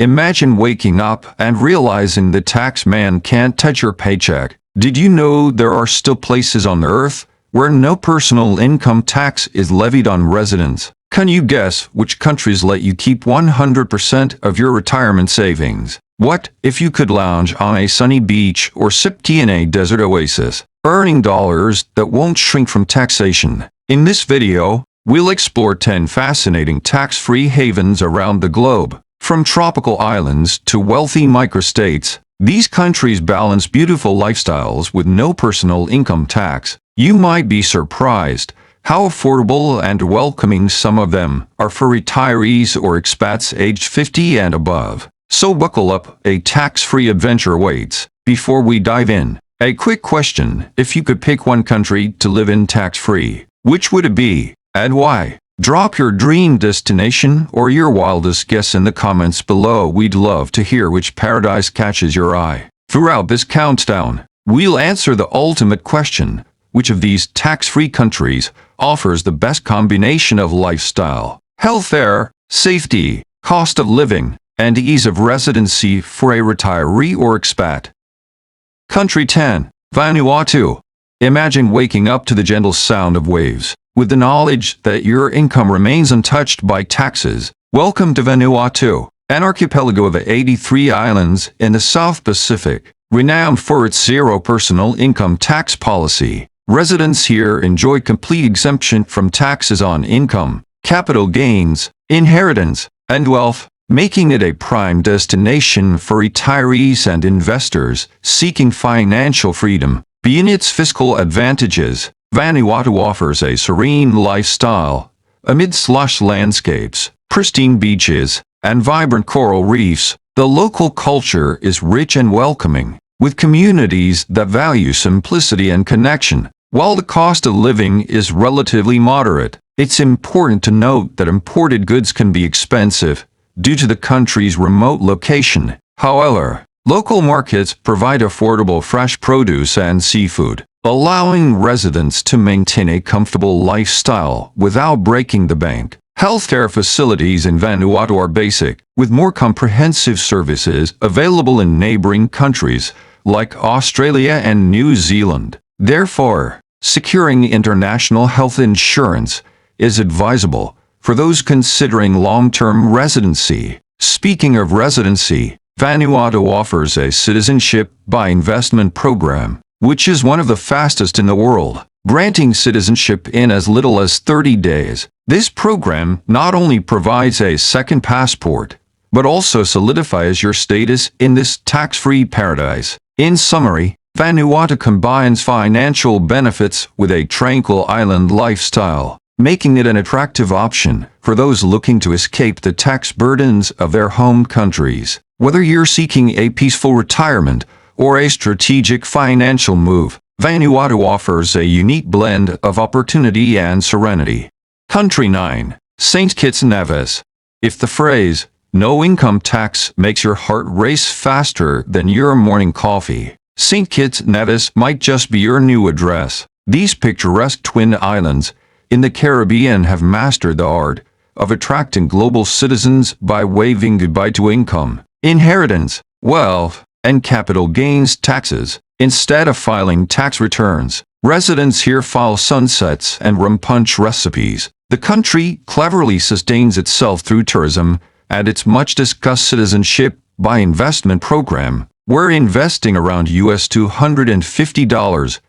Imagine waking up and realizing the tax man can't touch your paycheck. Did you know there are still places on Earth where no personal income tax is levied on residents? Can you guess which countries let you keep 100% of your retirement savings? What if you could lounge on a sunny beach or sip tea in a desert oasis, earning dollars that won't shrink from taxation? In this video, we'll explore 10 fascinating tax-free havens around the globe. From tropical islands to wealthy microstates, these countries balance beautiful lifestyles with no personal income tax. You might be surprised how affordable and welcoming some of them are for retirees or expats aged 50 and above. So buckle up, a tax-free adventure awaits. Before we dive in, a quick question: if you could pick one country to live in tax-free, which would it be, and why? Drop your dream destination or your wildest guess in the comments below. We'd love to hear which paradise catches your eye. Throughout this countdown, we'll answer the ultimate question: which of these tax-free countries offers the best combination of lifestyle, healthcare, safety, cost of living, and ease of residency for a retiree or expat? Country 10. Vanuatu. Imagine waking up to the gentle sound of waves, with the knowledge that your income remains untouched by taxes. Welcome to Vanuatu, an archipelago of 83 islands in the South Pacific. Renowned for its zero personal income tax policy, residents here enjoy complete exemption from taxes on income, capital gains, inheritance, and wealth, making it a prime destination for retirees and investors seeking financial freedom. Beyond its fiscal advantages, Vanuatu offers a serene lifestyle. Amidst lush landscapes, pristine beaches, and vibrant coral reefs, the local culture is rich and welcoming, with communities that value simplicity and connection. While the cost of living is relatively moderate, it's important to note that imported goods can be expensive due to the country's remote location. However, local markets provide affordable fresh produce and seafood, allowing residents to maintain a comfortable lifestyle without breaking the bank. Healthcare facilities in Vanuatu are basic, with more comprehensive services available in neighboring countries like Australia and New Zealand. Therefore, securing international health insurance is advisable for those considering long-term residency. Speaking of residency, Vanuatu offers a citizenship by investment program, which is one of the fastest in the world, granting citizenship in as little as 30 days. This program not only provides a second passport, but also solidifies your status in this tax-free paradise. In summary, Vanuatu combines financial benefits with a tranquil island lifestyle, making it an attractive option for those looking to escape the tax burdens of their home countries. Whether you're seeking a peaceful retirement or a strategic financial move, Vanuatu offers a unique blend of opportunity and serenity. Country 9. St. Kitts and Nevis. If the phrase, "no income tax," makes your heart race faster than your morning coffee, St. Kitts and Nevis might just be your new address. These picturesque twin islands in the Caribbean have mastered the art of attracting global citizens by waving goodbye to income, inheritance, wealth, and capital gains taxes. Instead of filing tax returns, residents here file sunsets and rum punch recipes. The country cleverly sustains itself through tourism and its much-discussed citizenship by investment program, where investing around US $250,000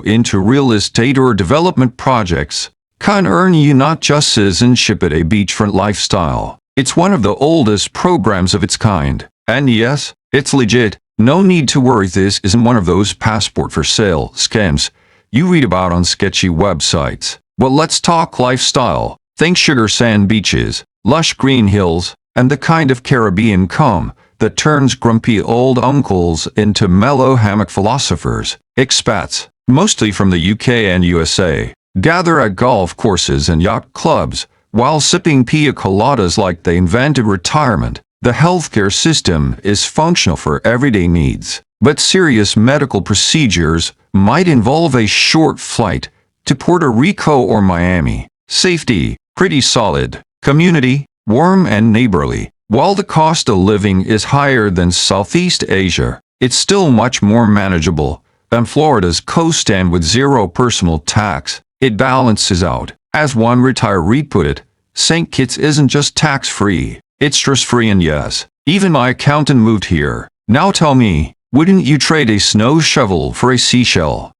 into real estate or development projects can earn you not just citizenship but a beachfront lifestyle. It's one of the oldest programs of its kind. And yes, it's legit. No need to worry, this isn't one of those passport for sale scams you read about on sketchy websites. But let's talk lifestyle. Think sugar sand beaches, lush green hills, and the kind of Caribbean calm that turns grumpy old uncles into mellow hammock philosophers. Expats, mostly from the UK and USA, gather at golf courses and yacht clubs while sipping pina coladas like they invented retirement. The healthcare system is functional for everyday needs, but serious medical procedures might involve a short flight to Puerto Rico or Miami. Safety, pretty solid. Community, warm and neighborly. While the cost of living is higher than Southeast Asia, it's still much more manageable than Florida's coast, and with zero personal tax, it balances out. As one retiree put it, St. Kitts isn't just tax-free, it's stress-free, and yes, even my accountant moved here. Now tell me, wouldn't you trade a snow shovel for a seashell?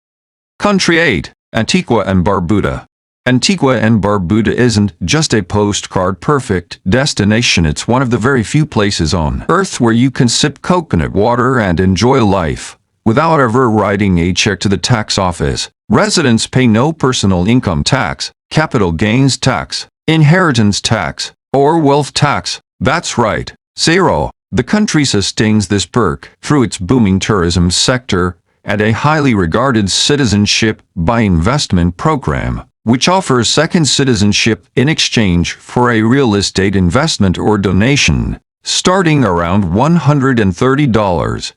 Country 8. Antigua and Barbuda. Antigua and Barbuda isn't just a postcard-perfect destination, it's one of the very few places on Earth where you can sip coconut water and enjoy life without ever writing a check to the tax office. Residents pay no personal income tax, capital gains tax, inheritance tax, or wealth tax. That's right, zero. The country sustains this perk through its booming tourism sector and a highly regarded citizenship by investment program, which offers second citizenship in exchange for a real estate investment or donation, starting around $130,000.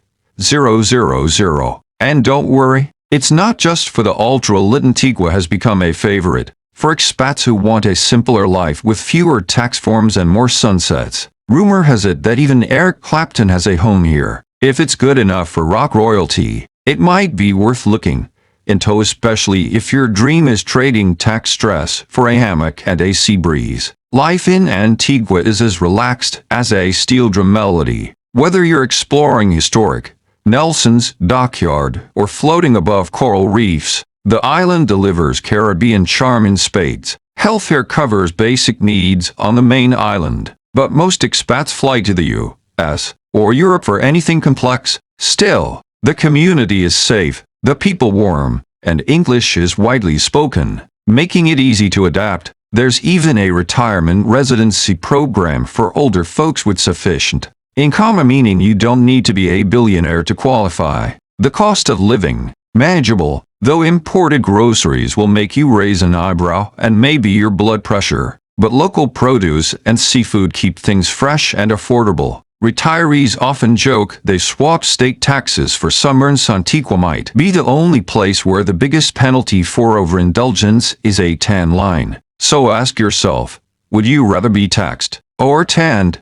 And don't worry, it's not just for the ultra-elite. Antigua has become a favorite for expats who want a simpler life with fewer tax forms and more sunsets. Rumor has it that even Eric Clapton has a home here. If it's good enough for rock royalty, it might be worth looking into, especially if your dream is trading tax stress for a hammock and a sea breeze. Life in Antigua is as relaxed as a steel drum melody. Whether you're exploring historic Nelson's Dockyard or floating above coral reefs, the island delivers Caribbean charm in spades. Healthcare covers basic needs on the main island, but most expats fly to the U.S. or Europe for anything complex. Still, the community is safe, the people warm, and English is widely spoken, making it easy to adapt. There's even a retirement residency program for older folks with sufficient income, meaning you don't need to be a billionaire to qualify. The cost of living, manageable, though imported groceries will make you raise an eyebrow and maybe your blood pressure. But local produce and seafood keep things fresh and affordable. Retirees often joke they swap state taxes for summer, and Antigua might be the only place where the biggest penalty for overindulgence is a tan line. So ask yourself, would you rather be taxed or tanned?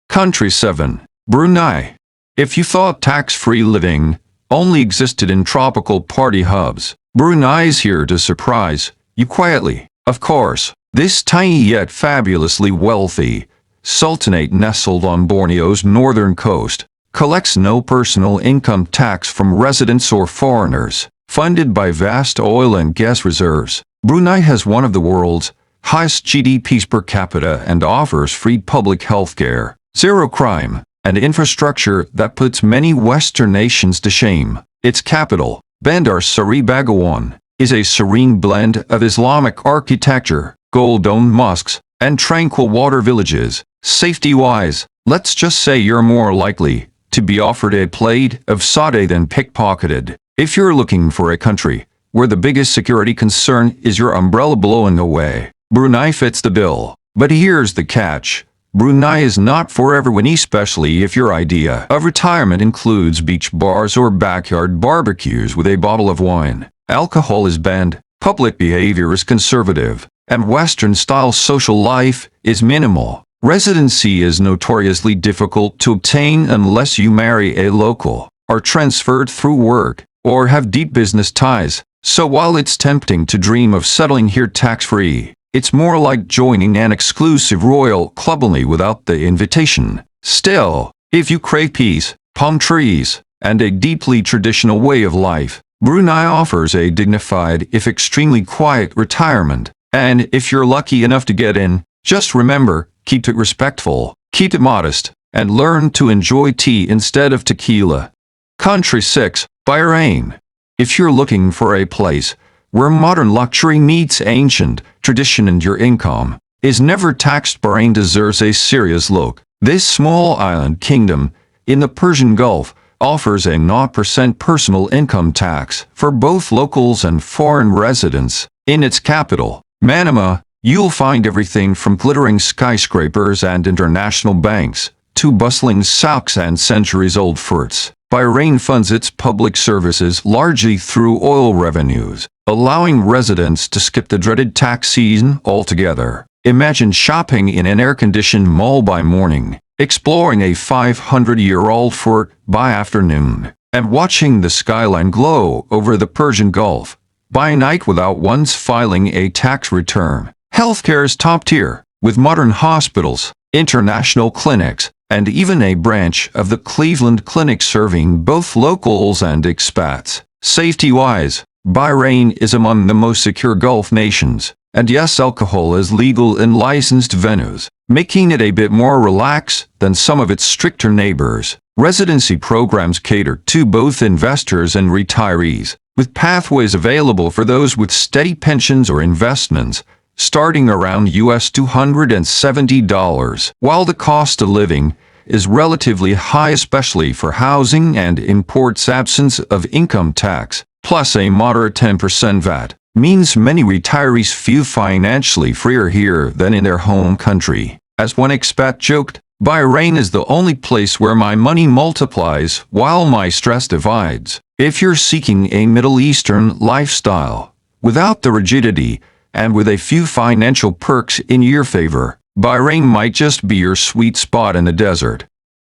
Country 7. Brunei. If you thought tax-free living only existed in tropical party hubs, Brunei's here to surprise you quietly. Of course, this tiny yet fabulously wealthy sultanate nestled on Borneo's northern coast collects no personal income tax from residents or foreigners. Funded by vast oil and gas reserves, Brunei has one of the world's highest GDPs per capita and offers free public health care, zero crime, and infrastructure that puts many Western nations to shame. Its capital, Bandar Seri Begawan, is a serene blend of Islamic architecture, gold-domed mosques, and tranquil water villages. Safety-wise, let's just say you're more likely to be offered a plate of satay than pickpocketed. If you're looking for a country where the biggest security concern is your umbrella blowing away, Brunei fits the bill. But here's the catch. Brunei is not for everyone, especially if your idea of retirement includes beach bars or backyard barbecues with a bottle of wine. Alcohol is banned, public behavior is conservative, and Western-style social life is minimal. Residency is notoriously difficult to obtain unless you marry a local, are transferred through work, or have deep business ties. So while it's tempting to dream of settling here tax-free, it's more like joining an exclusive royal club only without the invitation. Still, if you crave peace, palm trees, and a deeply traditional way of life, Brunei offers a dignified if extremely quiet retirement. And if you're lucky enough to get in, just remember, keep it respectful, keep it modest, and learn to enjoy tea instead of tequila. Country 6. Bahrain. If you're looking for a place where modern luxury meets ancient tradition and your income is never taxed, Bahrain deserves a serious look. This small island kingdom in the Persian Gulf offers a 0% personal income tax for both locals and foreign residents. In its capital, Manama, you'll find everything from glittering skyscrapers and international banks to bustling souks and centuries-old forts. Bahrain funds its public services largely through oil revenues, allowing residents to skip the dreaded tax season altogether. Imagine shopping in an air-conditioned mall by morning exploring a 500-year-old fort by afternoon, and watching the skyline glow over the Persian Gulf by night without once filing a tax return. Healthcare is top tier, with modern hospitals, international clinics, and even a branch of the Cleveland Clinic serving both locals and expats. Safety-wise, Bahrain is among the most secure Gulf nations, and yes, alcohol is legal in licensed venues, making it a bit more relaxed than some of its stricter neighbors. Residency programs cater to both investors and retirees, with pathways available for those with steady pensions or investments, starting around US $270, while the cost of living is relatively high, especially for housing and imports. Absence of income tax, plus a moderate 10% VAT, means many retirees feel financially freer here than in their home country. As one expat joked, Bahrain is the only place where my money multiplies while my stress divides. If you're seeking a Middle Eastern lifestyle, without the rigidity, and with a few financial perks in your favor, Bahrain might just be your sweet spot in the desert.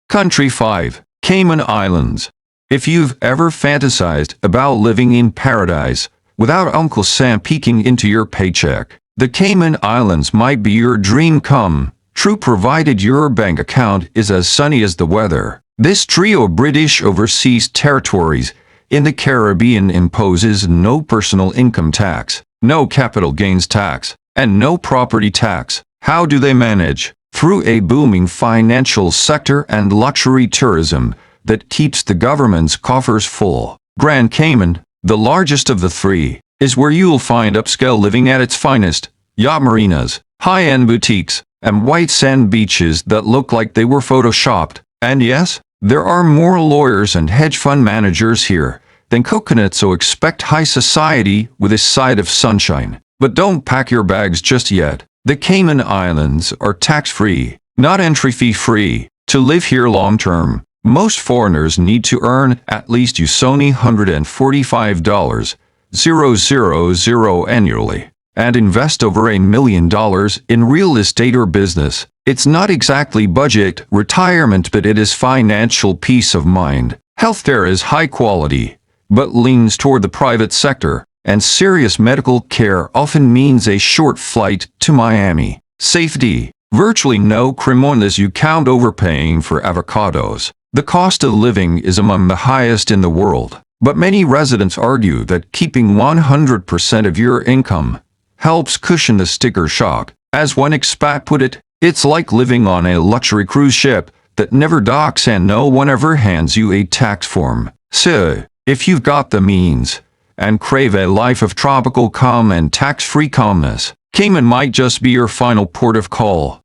Country 5. Cayman Islands. If you've ever fantasized about living in paradise without Uncle Sam peeking into your paycheck, the Cayman Islands might be your dream come true, provided your bank account is as sunny as the weather. This trio of British overseas territories in the Caribbean imposes no personal income tax, no capital gains tax, and no property tax. How do they manage? Through a booming financial sector and luxury tourism that keeps the government's coffers full. Grand Cayman, the largest of the three, is where you'll find upscale living at its finest, yacht marinas, high-end boutiques, and white sand beaches that look like they were photoshopped. And yes, there are more lawyers and hedge fund managers here than coconuts, so expect high society with a side of sunshine. But don't pack your bags just yet. The Cayman Islands are tax-free, not entry fee-free. To live here long-term, most foreigners need to earn at least USD $145,000 annually and invest over $1 million in real estate or business. It's not exactly budget retirement, but it is financial peace of mind. Healthcare is high quality, but leans toward the private sector, and serious medical care often means a short flight to Miami. Safety. Virtually no crime unless you count overpaying for avocados. The cost of living is among the highest in the world, but many residents argue that keeping 100% of your income helps cushion the sticker shock. As one expat put it, it's like living on a luxury cruise ship that never docks and no one ever hands you a tax form. So, if you've got the means and crave a life of tropical calm and tax-free calmness, Cayman might just be your final port of call.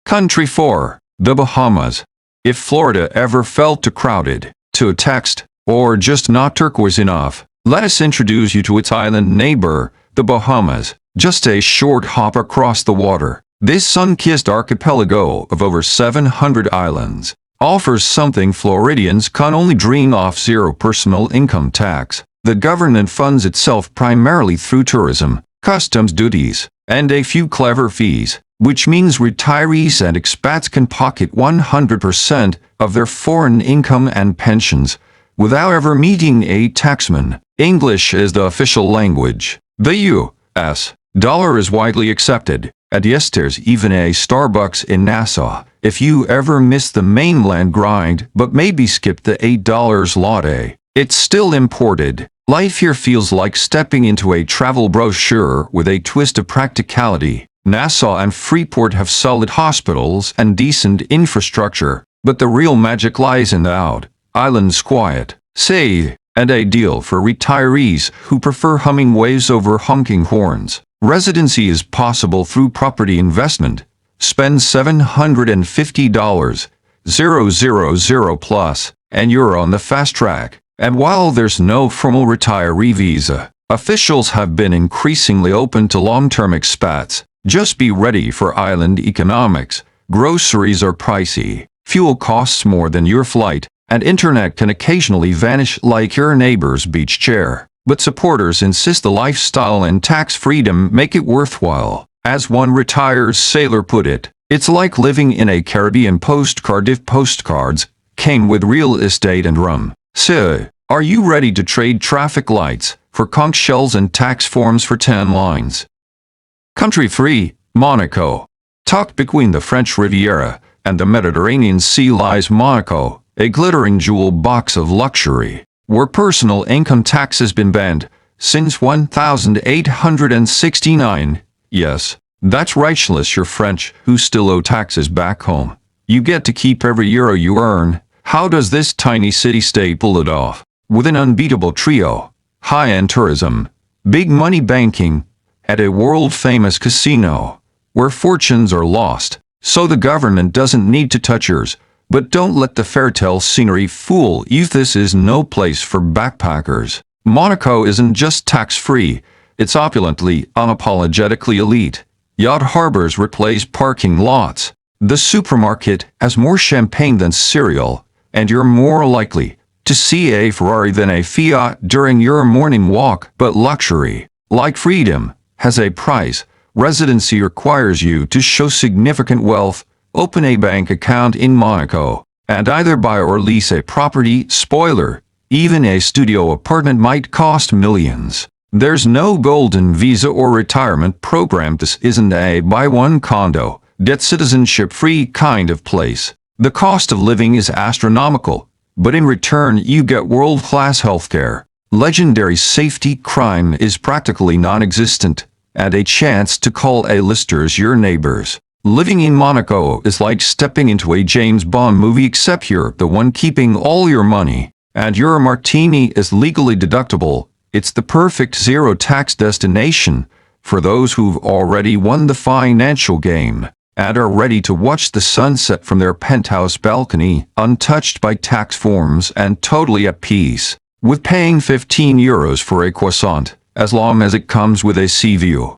Country 4. The Bahamas. If Florida ever felt too crowded, too taxed, or just not turquoise enough, let us introduce you to its island neighbor, the Bahamas. Just a short hop across the water, this sun-kissed archipelago of over 700 islands offers something Floridians can only dream of: zero personal income tax. The government funds itself primarily through tourism, customs duties, and a few clever fees, which means retirees and expats can pocket 100% of their foreign income and pensions without ever meeting a taxman. English is the official language. The U.S. dollar is widely accepted, and yes, there's even a Starbucks in Nassau. If you ever miss the mainland grind but maybe skip the $8 latte, it's still imported. Life here feels like stepping into a travel brochure with a twist of practicality. Nassau and Freeport have solid hospitals and decent infrastructure, but the real magic lies in the out-islands quiet, safe, and ideal for retirees who prefer humming waves over honking horns. Residency is possible through property investment. Spend $750,000 plus, and you're on the fast track. And while there's no formal retiree visa, officials have been increasingly open to long-term expats. Just be ready for island economics. Groceries are pricey, fuel costs more than your flight, and internet can occasionally vanish like your neighbor's beach chair. But supporters insist the lifestyle and tax freedom make it worthwhile. As one retired sailor put it, It's like living in a Caribbean postcard if postcards came with real estate and rum. So, are you ready to trade traffic lights for conch shells and tax forms for 10 lines? Country 3, Monaco. Tucked between the French Riviera and the Mediterranean Sea lies Monaco, a glittering jewel box of luxury, where personal income tax has been banned since 1869. Yes, that's right, unless you're French who still owe taxes back home. You get to keep every euro you earn. How does this tiny city-state pull it off? With an unbeatable trio: high-end tourism, big money banking, and a world-famous casino, where fortunes are lost. So the government doesn't need to touch yours. But don't let the fairytale scenery fool you. This is no place for backpackers. Monaco isn't just tax-free, it's opulently, unapologetically elite. Yacht harbors replace parking lots. The supermarket has more champagne than cereal, and you're more likely to see a Ferrari than a Fiat during your morning walk. But luxury, like freedom, has a price. Residency requires you to show significant wealth, open a bank account in Monaco, and either buy or lease a property. Spoiler: even a studio apartment might cost millions. There's no golden visa or retirement program. This isn't a buy one condo, get citizenship-free kind of place. The cost of living is astronomical, but in return you get world-class healthcare, legendary safety, crime is practically non-existent, and a chance to call A-listers your neighbors. Living in Monaco is like stepping into a James Bond movie, except you're the one keeping all your money, and your martini is legally deductible. It's the perfect zero-tax destination for those who've already won the financial game and are ready to watch the sunset from their penthouse balcony, untouched by tax forms and totally at peace with paying 15 euros for a croissant, as long as it comes with a sea view.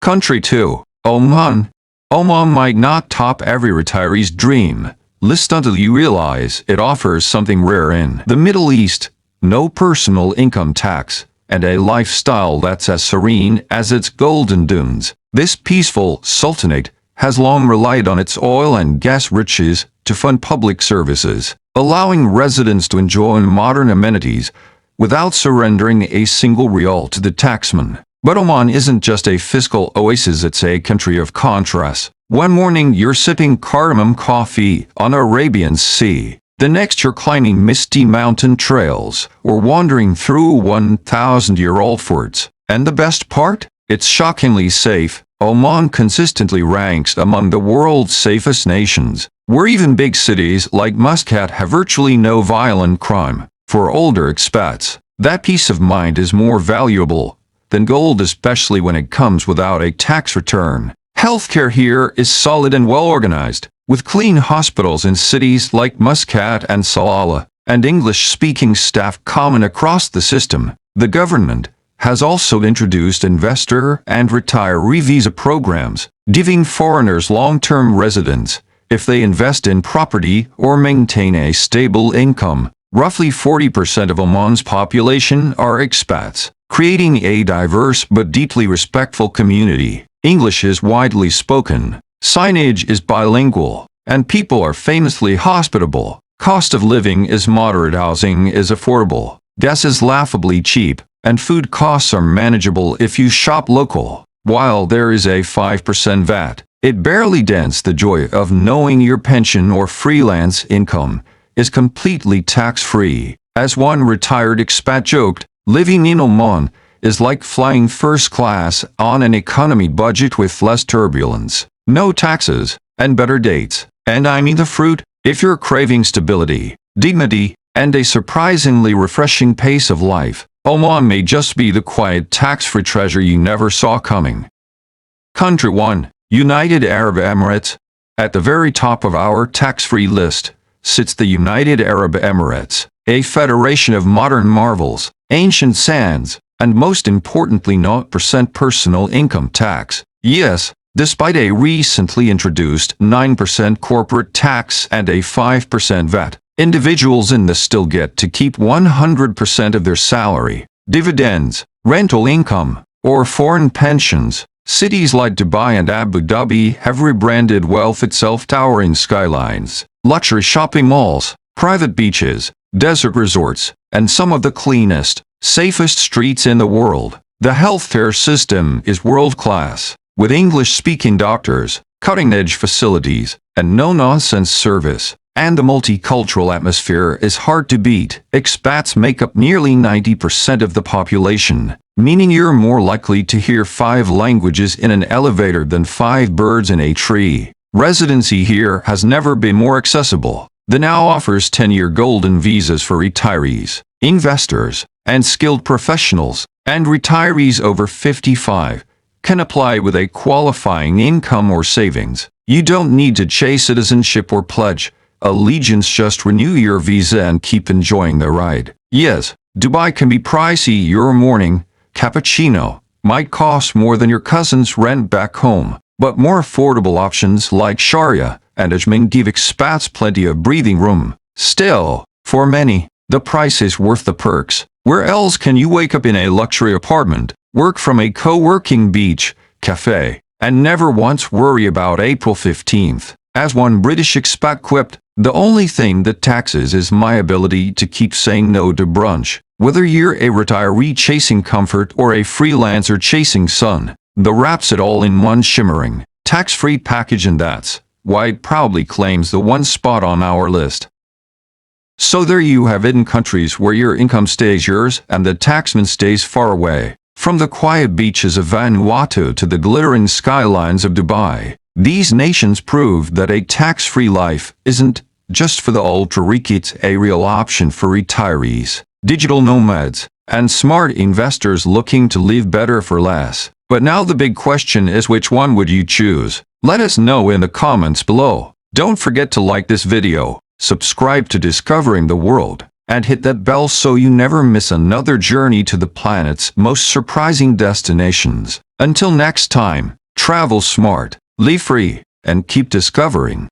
Country 2, Oman. Oman might not top every retiree's dream list until you realize it offers something rare in the Middle East: no personal income tax, and a lifestyle that's as serene as its golden dunes. This peaceful sultanate has long relied on its oil and gas riches to fund public services, allowing residents to enjoy modern amenities without surrendering a single rial to the taxman. But Oman isn't just a fiscal oasis, it's a country of contrasts. One morning you're sipping cardamom coffee on Arabian Sea. The next you're climbing misty mountain trails or wandering through 1,000-year-old forts. And the best part? It's shockingly safe. Oman consistently ranks among the world's safest nations, where even big cities like Muscat have virtually no violent crime. For older expats, that peace of mind is more valuable than gold, especially when it comes without a tax return. Healthcare here is solid and well organized, with clean hospitals in cities like Muscat and Salalah, and English-speaking staff common across the system. The government has also introduced investor and retiree visa programs, giving foreigners long-term residence if they invest in property or maintain a stable income. Roughly 40% of Oman's population are expats, creating a diverse but deeply respectful community. English is widely spoken, signage is bilingual, and people are famously hospitable. Cost of living is moderate, housing is affordable, gas is laughably cheap, and food costs are manageable if you shop local. While there is a 5% VAT, it barely dents the joy of knowing your pension or freelance income is completely tax-free. As one retired expat joked, living in Oman is like flying first class on an economy budget with less turbulence, no taxes, and better dates. And I mean the fruit. If you're craving stability, dignity, and a surprisingly refreshing pace of life, Oman may just be the quiet tax-free treasure you never saw coming. Country 1, United Arab Emirates. At the very top of our tax-free list sits the United Arab Emirates, a federation of modern marvels, ancient sands, and most importantly 0% personal income tax. Yes, despite a recently introduced 9% corporate tax and a 5% VAT, individuals in this still get to keep 100% of their salary, dividends, rental income, or foreign pensions. Cities like Dubai and Abu Dhabi have rebranded wealth itself, towering skylines, luxury shopping malls, private beaches, desert resorts, and some of the cleanest, safest streets in the world. The healthcare system is world-class, with English-speaking doctors, cutting-edge facilities, and no-nonsense service. And the multicultural atmosphere is hard to beat. Expats make up nearly 90% of the population, meaning you're more likely to hear 5 languages in an elevator than 5 birds in a tree. Residency here has never been more accessible. The now offers 10-year golden visas for retirees, investors, and skilled professionals, and retirees over 55 can apply with a qualifying income or savings. You don't need to chase citizenship or pledge allegiance, just renew your visa and keep enjoying the ride. Yes, Dubai can be pricey. Your morning cappuccino might cost more than your cousin's rent back home, but more affordable options like Sharia and Ajman give expats plenty of breathing room. Still, for many, the price is worth the perks. Where else can you wake up in a luxury apartment, work from a co-working beach cafe, and never once worry about April 15th? As one British expat quipped, "The only thing that taxes is my ability to keep saying no to brunch." Whether you're a retiree chasing comfort or a freelancer chasing sun, the wraps it all in one shimmering, tax-free package, and that's why it proudly claims the one spot on our list. So there you have it, in countries where your income stays yours and the taxman stays far away. From the quiet beaches of Vanuatu to the glittering skylines of Dubai, these nations prove that a tax-free life isn't just for the ultra-rich, it's a real option for retirees, digital nomads, and smart investors looking to live better for less. But now the big question is, which one would you choose? Let us know in the comments below. Don't forget to like this video, subscribe to Discovering the World, and hit that bell so you never miss another journey to the planet's most surprising destinations. Until next time, travel smart, live free, and keep discovering.